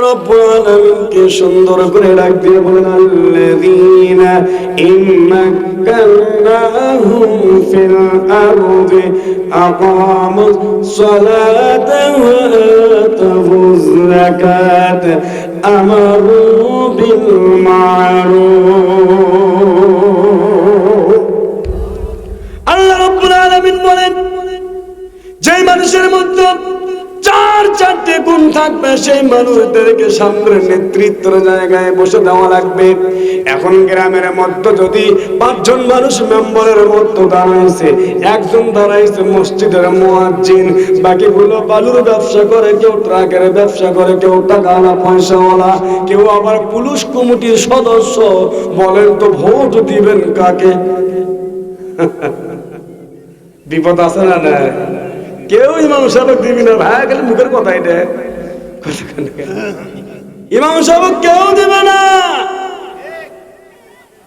রাব্বুল আলামিনকে সুন্দর করে ডাক দিয়ে বলেন আল্লাযীনা ইম্মাক্কানাহুম ফিল আরদি আকামুস সালাতা ওয়া আতাউয যাকাত আমারু বিল মা'রুফ। আল্লাহ রাব্বুল আলামিন বলেন যে মানুষের মধ্যে চারটে গুণ থাকবে সেই মানুষদেরকে সামনের নেতৃত্বের জায়গায় বসে দেওয়া লাগবে। এখন গ্রামের মধ্যে যদি 5 জন মানুষ মেম্বারের মধ্যে দাঁড়াইছে, একজন দাঁড়াইছে মসজিদের মুয়াজ্জিন, বাকিগুলো বালুর ব্যবসা করে, কেউ ট্রাকের ব্যবসা করে, কেউ টাকাওয়ালা পয়সাওয়ালা, কেউ আবার পুলিশ কমিটির সদস্য। বলেন তো ভোট দিবেন কাকে? বিপদ আছে না? না, কেউ ইমাম সাহেব দিবি না ভাই, গেলে মুখের কথাই দে, ইমাম সাহেব কেউ দিবে না,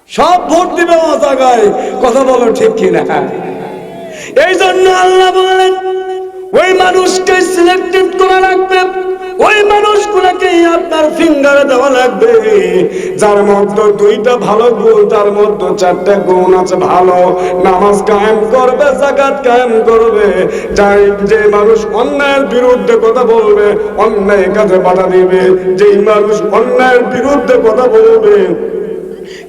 সব ভোট দিবে ও জায়গায়। কথা বলো ঠিক কিনা? এই জন্য আল্লাহ বলেন ওই মানুষকে সিলেক্টেড করা লাগবে, ওই মানুষগুলোকে আপনার ফিঙ্গারে দেওয়া লাগবে যার মধ্যে 2টা ভালো গুণ, তার মধ্যে 4টা গুণ আছে ভালো। নামাজ কায়েম করবে, যাকাত কায়েম করবে। যে মানুষ অন্যায়ের বিরুদ্ধে কথা বলবে, অন্যায় কাজে বাধা দিবে। যেই মানুষ অন্যায়ের বিরুদ্ধে কথা বলবে,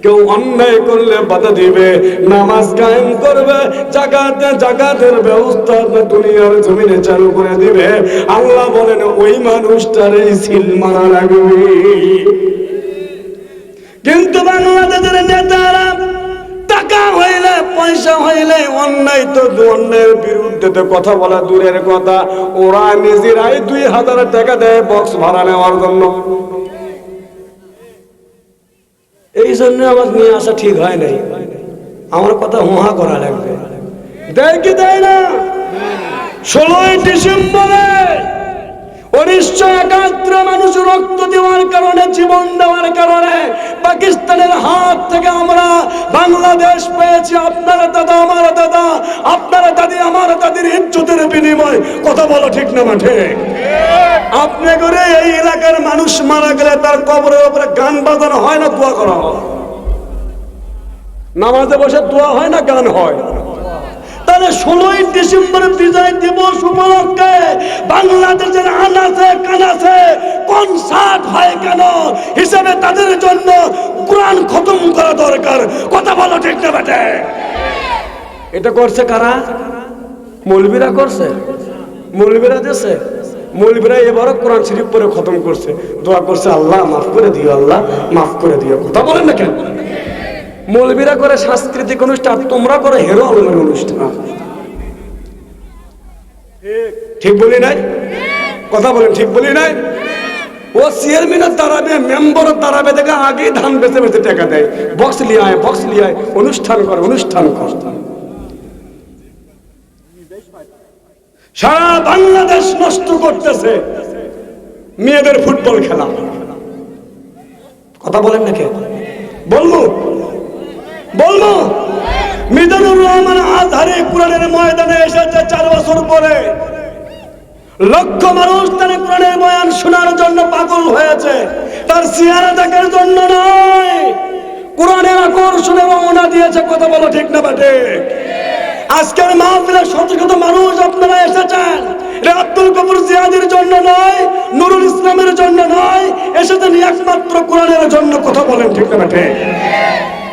কেউ অন্যায় করলে বাধা দিবে, নামাজ কায়েম করবে, যাকাতের ব্যবস্থা দুনিয়ার জমিনে চালু করে দিবে। আল্লাহ বলেন ওই মানুষটারে সিল মারা লাগবে। কিন্তু বাংলাদেশের নেতারা টাকা হইলে, পয়সা হইলে অন্যায় তো অন্যায়ের বিরুদ্ধে তো কথা বলা দূরের কথা, ওরা নিজেরাই 2000 টাকা দেয় বক্স ভাড়া নেওয়ার জন্য। এই জন্য আমার নিয়ে আসা ঠিক হয় নাই, আমার কথা হুহা করা লাগবে। দেয় কি দেয় না? 16ই ডিসেম্বরে 1971 মানুষ রক্ত দেওয়ার কারণে, জীবন দেওয়ার কারণে পাকিস্তানের হাত থেকে আমরা বাংলাদেশ পেয়েছি। আপনারা দাদা, আমার দাদা, আপনারা দাদি, আমার দাদির ইজ্জতের বিনিময়। কথা বলো ঠিক না মাঠে? আপনি করে এই এলাকার মানুষ মারা গেলে তার কবরের উপরে গান বাজানো হয় না দোয়া করা হয়? নামাজে বসে দোয়া হয় না গান হয়? তাহলে 16ই ডিসেম্বর বিজয় দিবস উপলক্ষে বাংলাদেশের আনাচে কানাচে কনসার্ট হয় কেন? হিসাবে তাদের জন্য কোরআন খতম করা দরকার। কথা বলো ঠিক না বেটে? এটা করছে কারা? মৌলবীরা করছে, মৌলবীরা দিয়েছে। মৌলবীরা এবারও কোরআন শরীফ পড়ে খতম করছে, দোয়া করছে আল্লাহ মাফ করে দিও, আল্লাহ মাফ করে দিও। কথা বলেন না কেন? মৌলবীরা করে সাংস্কৃতিক অনুষ্ঠান, তোমরা করে হিরো আলমের অনুষ্ঠান। ঠিক বলি নাই? কথা বলেন ঠিক বলি নাই? ও চেয়ারম্যানের দাঁড়াবে, মেম্বারের দাঁড়াবে, দেখে আগেই ধান বেচে বেচে টাকা দেয়, বক্স লিয়ে আয়, বক্স লিয়ে আয়, অনুষ্ঠান করে, অনুষ্ঠান করে। সারা বাংলাদেশ নষ্ট করতেছে মেয়েদের ফুটবল খেলা। কথা বলেন না কে? বলবো বলবো মিজানুর রহমান আজহারি কোরআনের ময়দানে এসেছে 4 বছর পরে। লক্ষ মানুষ তার কোরআনের বয়ান শোনার জন্য পাগল হয়েছে, তার চেহারা দেখার জন্য নয়। কোরআনের আকর্ষণে রওনা দিয়েছে। কথা বলো ঠিক না বাটে? আজকের মাহফিলে শত শত মানুষ আপনারা এসেছেন, আব্দুল গফুর জিয়াদের জন্য নয়, নুরুল ইসলামের জন্য নয়, এসেছেন একমাত্র কোরআনের জন্য। কথা বলেন ঠিক না বাটে?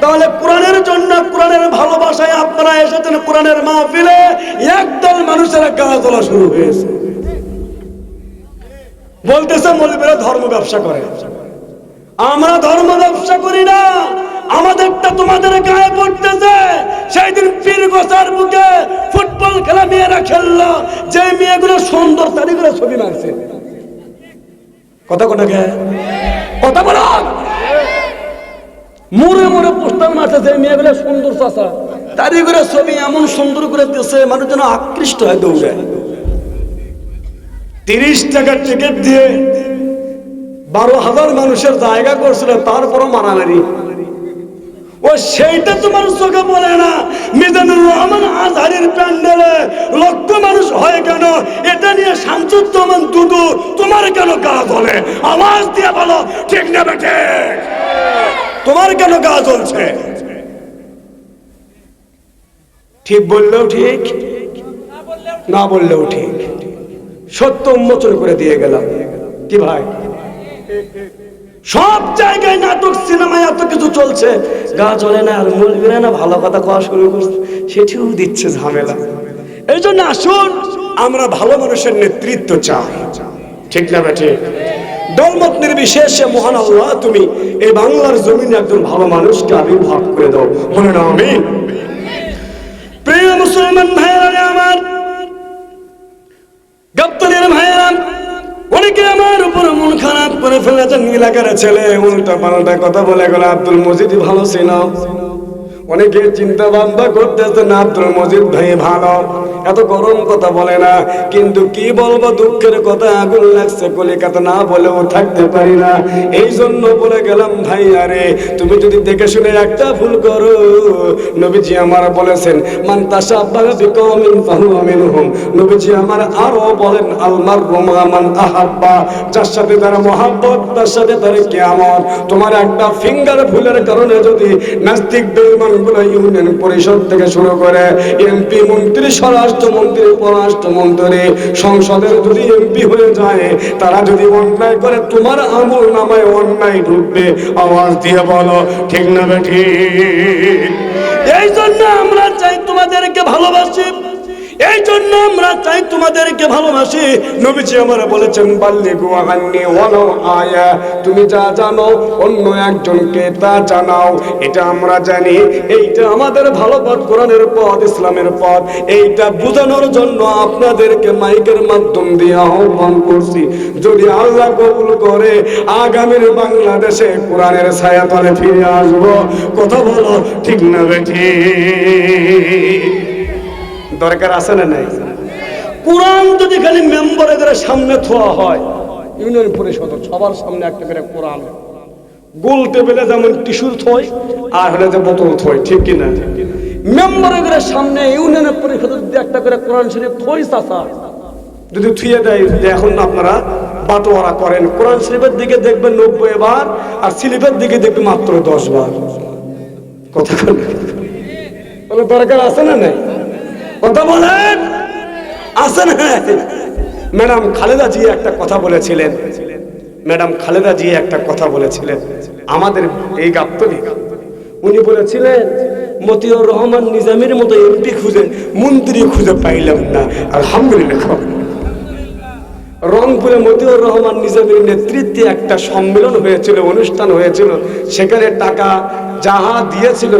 তাহলে কোরআনের জন্য, কোরআনের ভালোবাসায় আপনারা এসেছেন কোরআনের মাহফিলে, একদল মানুষের গা জ্বলা শুরু হয়েছে। বলতেছে মৌলবীরা ধর্ম ব্যবসা করে। আমরা ধর্ম ব্যবসা করি না, আমাদেরটা তোমাদের গায়ে পড়তেছে। সেই দিন পীরগোছার বুকে ফুটবল খেলা মেয়েরা খেললো, যে মেয়েগুলো সুন্দর তারিগুলো ছবি মারছে। কথা কোটাকে? কথা বলো। মোড়ে মোড়ে পোস্টার মারছে, যে মেয়েগুলো সুন্দর চাষা তারিগুলো ছবি এমন সুন্দর করে দিচ্ছে, মানুষ যেন আকৃষ্ট হয় দৌড়ে। 30 টাকার টিকিট দিয়ে 12,000 মানুষের জায়গা করছিল, তারপরও মারামারি। ও সেইটা তোমার চোখে পড়ে না। মিজানুর রহমান আজহারের প্যান্ডেলে লক্ষ মানুষ হয় কেন, এটা নিয়ে শামসুজ্জামান দুদু তোমার কেন গা জ্বলে? আওয়াজ দিয়ে বলো ঠিক না বেঠে? তোমার কেন গা জ্বলছে? ঠিক বললেও ঠিক, না বললেও ঠিক, সত্য উন্মোচন করে দিয়ে গেলাম। কি ভাই, সব জায়গায় নাটক সিনেমায় এত কিছু চলছে, গা জ্বলে না আর মূলবিরা না ভালো কথা কওয়া শুরু করছে, সেটিও দিচ্ছে ঝামেলা। এই জন্য আসুন আমরা ভালো মানুষের নেতৃত্ব চাই, ঠিক না বেঠে? দলমত নির্বিশেষে মহান আল্লাহ তুমি এই বাংলার জমিনে একজন ভালো মানুষকে আবির্ভাব করে দাও, বলে না আমিন। প্রিয় মুসলমান ভাইয়েরা আমার, গাবতলীর ভাইয়েরা, অনেকে আমার উপর মন খারাপ করে ফেলেছেন। এলাকার ছেলে উল্টা পাল্টা কথা বলে গেল, আব্দুল মজিদ ভালো ছিল। অনেকে চিন্তা ভাবনা করতেছেন আব্দুল মজিদ ভাই ভালো, এত গরম কথা বলে না। কিন্তু কি বলবো, দুঃখের কথা, আগুন লাগছে কলিকাতা, না বলেও থাকতে পারি না। এই জন্য বলে গেলাম ভাই, আরে তুমি যদি দেখে শুনে একটা ভুল করো, নবীজি আমার বলেছেন মান তাশাব্বাহা বিকওমিন ফাহুয়া মিনহুম। নবীজি আমার আরো বলেন আল মাররু মা মান আহাব্বা, যার সাথে তার মহব্বত তার সাথে তার কিয়ামত। তোমার একটা ফিঙ্গার ভুলের কারণে যদি নাস্তিক বেঈমান গুলো ইউনিয়ন পরিষদ থেকে শুরু করে এমপি মন্ত্রী, স্বরাষ্ট্রমন্ত্রী, পররাষ্ট্রমন্ত্রী, সংসদের যদি এমপি হয়ে যায়, তারা যদি অন্যায় করে তোমার আমল নামায় অন্যায় ঢুকবে। আওয়াজ দিয়ে বলো ঠিক না বেঠি? এই জন্য আমরা চাই তোমাদেরকে ভালোবাসি, এই জন্য আমরা চাই তোমাদেরকে ভালোবাসি। নবীজি আমার বলেছেন বাল্লিগু আন্নী ওয়ালাউ আয়া, তুমি যা জানো অন্য একজনকে তা জানাও। এটা আমরা জানি, এইটা আমাদের ভালো পথ, কোরআনের পথ, ইসলামের পথ। এইটা বোঝানোর জন্য আপনাদেরকে মাইকের মাধ্যম দিয়ে আহ্বান করছি। যদি আল্লাহ কবুল করে আগামীর বাংলাদেশে কোরআনের ছায়াতলে ফিরে আসবো। কথা বলো ঠিক না বেঠি? দরকার আছে না নাই? কোরআন যদি খালি মেম্বারদের সামনে থোয়া হয়, ইউনিয়ন পরিষদ সবার সামনে একটা করে কোরআন, গোল টেবিলে যেমন টিস্যুর থয় আর হলে যে বোতল থয়, ঠিক কিনা? মেম্বারদের সামনে ইউনিয়ন পরিষদ যদি একটা করে কোরআন শরীফ থই চাচা যদি থুয়ে দেয়, যে এখন আপনারা বাটোয়ারা করেন, কোরআন শরীফের দিকে দেখবেন 90 বার আর স্লিপের দিকে দেখবেন মাত্র 10 বার। কথা বলে দরকার আছে না নাই? কথা বলেন আছে না? ম্যাডাম খালেদা জি একটা কথা বলেছিলেন, ম্যাডাম খালেদা জি একটা কথা বলেছিলেন আমাদের এই গাবতলী। উনি বলেছিলেন মতিউর রহমান নিজামীর মতো এমপি খুঁজে মন্ত্রী খুঁজে পাইলাম না। আলহামদুলিল্লাহ, রংপুরে মতিউর রহমান নিজামীর নেতৃত্বে একটা সম্মেলন হয়েছিল, অনুষ্ঠান হয়েছিল, সেখানে টাকা যাহা দিয়েছিল